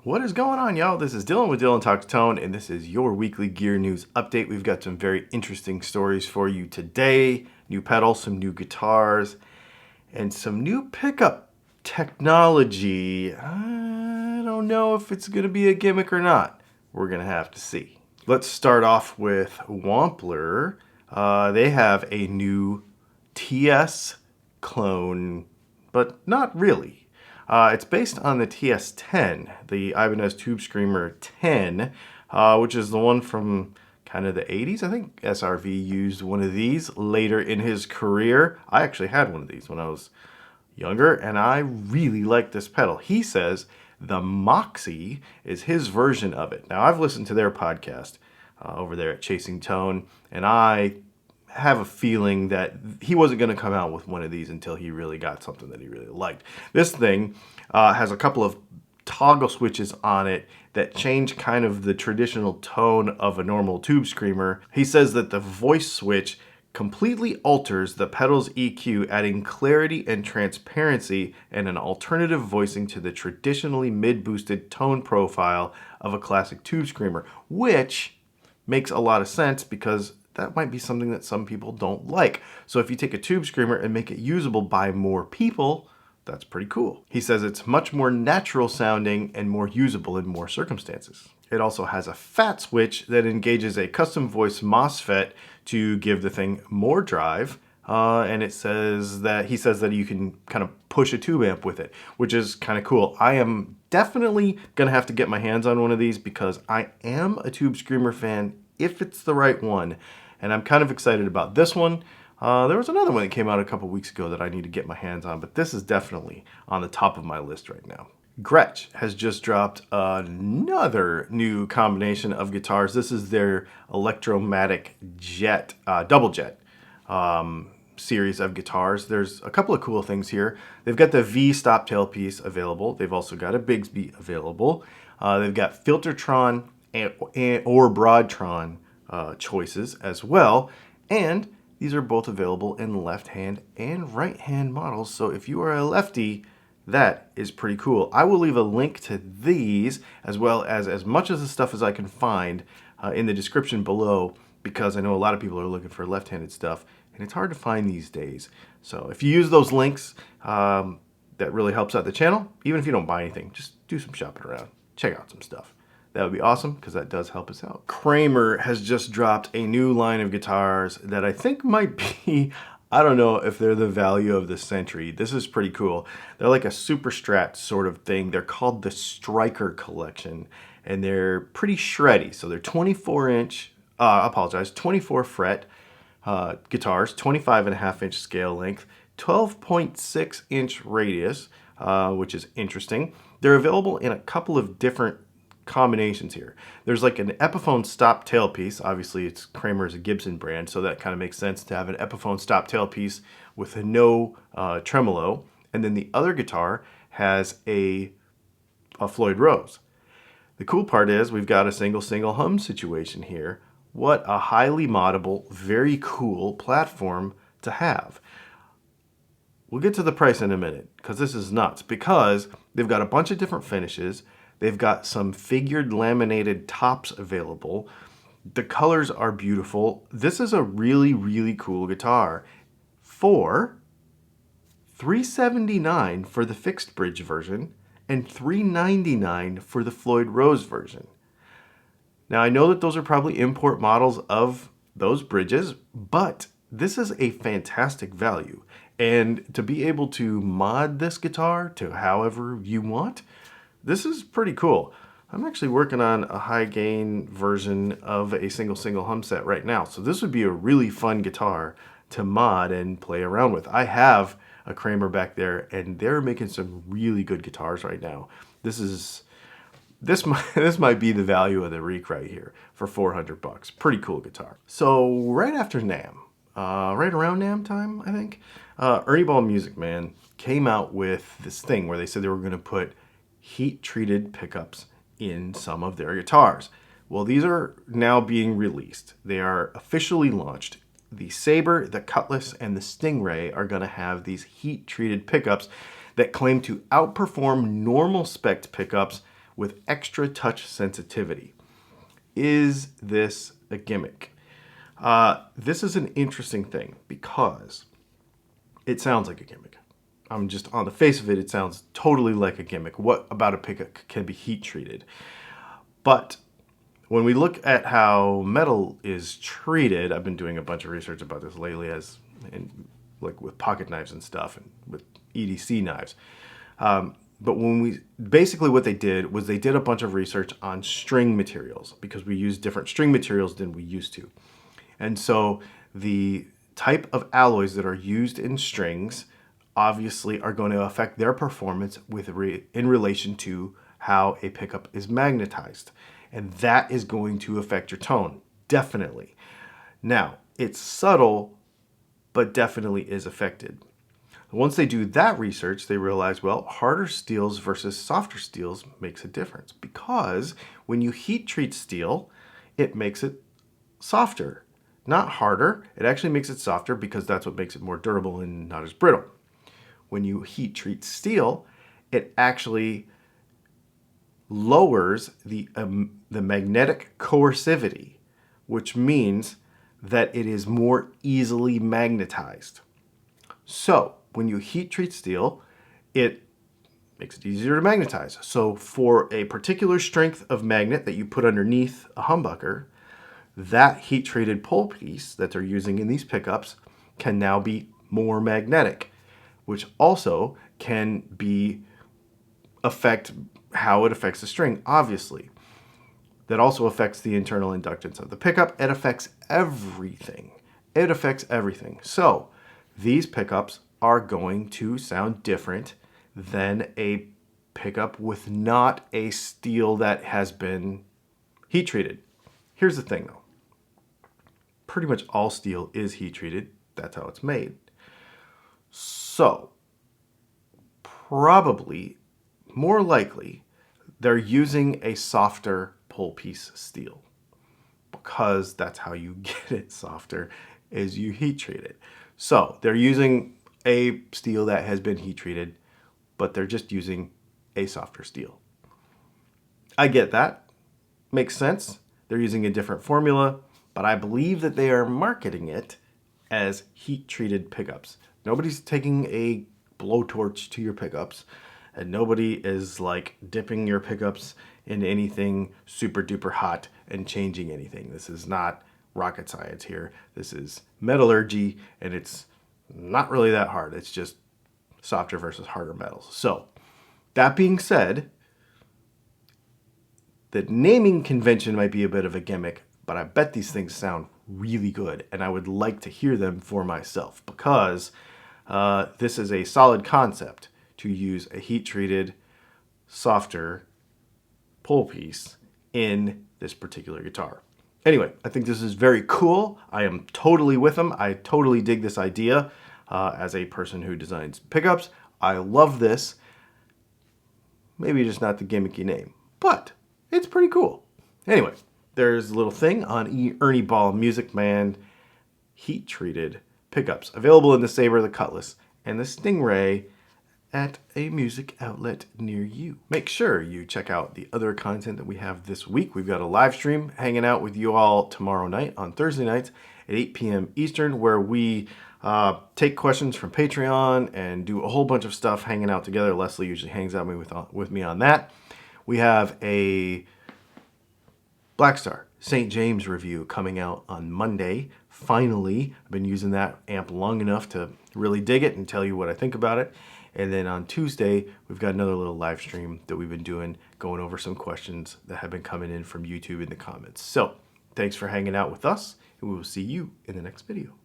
What is going on, y'all? This is Dylan with Dylan Talks Tone, and this is your weekly gear news update. We've got some very interesting stories for you today. New pedals, some new guitars, and some new pickup technology. I don't know if it's going to be a gimmick or not. We're going to have to see. Let's start off with Wampler. They have a new TS clone, but not really. It's based on the TS10, the Ibanez Tube Screamer 10, which is the one from kind of the 80s. I think SRV used one of these later in his career. I actually had one of these when I was younger, and I really like this pedal. He says the Moxie is his version of it. Now, I've listened to their podcast over there at Chasing Tone, and I have a feeling that he wasn't going to come out with one of these until he really got something that he really liked. This thing has a couple of toggle switches on it that change kind of the traditional tone of a normal tube screamer. He says that the voice switch completely alters the pedal's EQ, adding clarity and transparency and an alternative voicing to the traditionally mid-boosted tone profile of a classic tube screamer, which makes a lot of sense because that might be something that some people don't like. So if you take a tube screamer and make it usable by more people, that's pretty cool. He says it's much more natural sounding and more usable in more circumstances. It also has a fat switch that engages a custom voice MOSFET to give the thing more drive. And he says that you can kind of push a tube amp with it, which is kind of cool. I am definitely gonna have to get my hands on one of these because I am a tube screamer fan if it's the right one. And I'm kind of excited about this one. There was another one that came out a couple weeks ago that I need to get my hands on, but this is definitely on the top of my list right now. Gretsch has just dropped another new combination of guitars. This is their Electromatic Jet, Double Jet series of guitars. There's a couple of cool things here. They've got the V stop tailpiece available. They've also got a Bigsby available. They've got Filtertron or Broadtron choices as well, and these are both available in left-hand and right-hand models. So if you are a lefty, that is pretty cool. I will leave a link to these as well as much of the stuff as I can find in the description below, because I know a lot of people are looking for left-handed stuff and it's hard to find these days. So if you use those links, that really helps out the channel. Even if you don't buy anything, just do some shopping around, check out some stuff. That would be awesome because that does help us out. Kramer has just dropped a new line of guitars that I think might be, I don't know if they're the value of the century. This is pretty cool. They're like a super strat sort of thing. They're called the Striker Collection, and they're pretty shreddy. So they're 24 fret guitars, 25.5-inch scale length, 12.6-inch radius, which is interesting. They're available in a couple of different combinations here. There's like an Epiphone stop tailpiece. Obviously it's Kramer's a Gibson brand, so that kind of makes sense to have an Epiphone stop tailpiece with no tremolo. And then the other guitar has a Floyd Rose. The cool part is we've got a single hum situation here. What a highly moddable, very cool platform to have. We'll get to the price in a minute because this is nuts, because they've got a bunch of different finishes. They've got some figured laminated tops available. The colors are beautiful. This is a really, really cool guitar for $379 for the fixed bridge version and $399 for the Floyd Rose version. Now, I know that those are probably import models of those bridges, but this is a fantastic value. And to be able to mod this guitar to however you want, this is pretty cool. I'm actually working on a high gain version of a single hum set right now. So this would be a really fun guitar to mod and play around with. I have a Kramer back there and they're making some really good guitars right now. This might be the value of the Reek right here for $400. Pretty cool guitar. So right after NAMM, right around NAMM time, I think, Ernie Ball Music Man came out with this thing where they said they were going to put heat-treated pickups in some of their guitars. Well, these are now being released. They are officially launched. The Sabre, the Cutlass, and the Stingray are going to have these heat-treated pickups that claim to outperform normal spec pickups with extra touch sensitivity. Is this a gimmick? This is an interesting thing because it sounds like a gimmick. I'm just on the face of it, it sounds totally like a gimmick. What about a pickup can be heat treated? But when we look at how metal is treated, I've been doing a bunch of research about this lately, like with pocket knives and stuff, and with EDC knives. But basically what they did was they did a bunch of research on string materials because we use different string materials than we used to. And so the type of alloys that are used in strings obviously are going to affect their performance in relation to how a pickup is magnetized. And that is going to affect your tone, definitely. Now, it's subtle, but definitely is affected. Once they do that research, they realize, well, harder steels versus softer steels makes a difference because when you heat treat steel, it makes it softer. Not harder, it actually makes it softer because that's what makes it more durable and not as brittle. When you heat treat steel, it actually lowers the magnetic coercivity, which means that it is more easily magnetized. So when you heat treat steel, it makes it easier to magnetize. So for a particular strength of magnet that you put underneath a humbucker, that heat treated pole piece that they're using in these pickups can now be more magnetic, which also can affect how it affects the string, obviously. That also affects the internal inductance of the pickup. It affects everything. It affects everything. So these pickups are going to sound different than a pickup with not a steel that has been heat treated. Here's the thing though. Pretty much all steel is heat treated. That's how it's made. So probably, more likely, they're using a softer pole piece steel because that's how you get it softer is you heat treat it. So they're using a steel that has been heat treated, but they're just using a softer steel. I get that. Makes sense. They're using a different formula, but I believe that they are marketing it as heat-treated pickups. Nobody's taking a blowtorch to your pickups, and nobody is like dipping your pickups in anything super duper hot and changing anything. This is not rocket science here. This is metallurgy, and it's not really that hard. It's just softer versus harder metals. So that being said, the naming convention might be a bit of a gimmick, but I bet these things sound really good, and I would like to hear them for myself because this is a solid concept to use a heat-treated, softer pole piece in this particular guitar. Anyway, I think this is very cool. I am totally with them. I totally dig this idea as a person who designs pickups. I love this. Maybe just not the gimmicky name, but it's pretty cool. Anyway, there's a little thing on Ernie Ball Music Man heat-treated pickups available in the Saber, the Cutlass, and the Stingray at a music outlet near you. Make sure you check out the other content that we have this week. We've got a live stream hanging out with you all tomorrow night on Thursday nights at 8 p.m. Eastern, where we take questions from Patreon and do a whole bunch of stuff hanging out together. Leslie usually hangs out with me on that. We have a Blackstar St. James review coming out on Monday. Finally, I've been using that amp long enough to really dig it and tell you what I think about it. And then on Tuesday, we've got another little live stream that we've been doing, going over some questions that have been coming in from YouTube in the comments. So thanks for hanging out with us, and we will see you in the next video.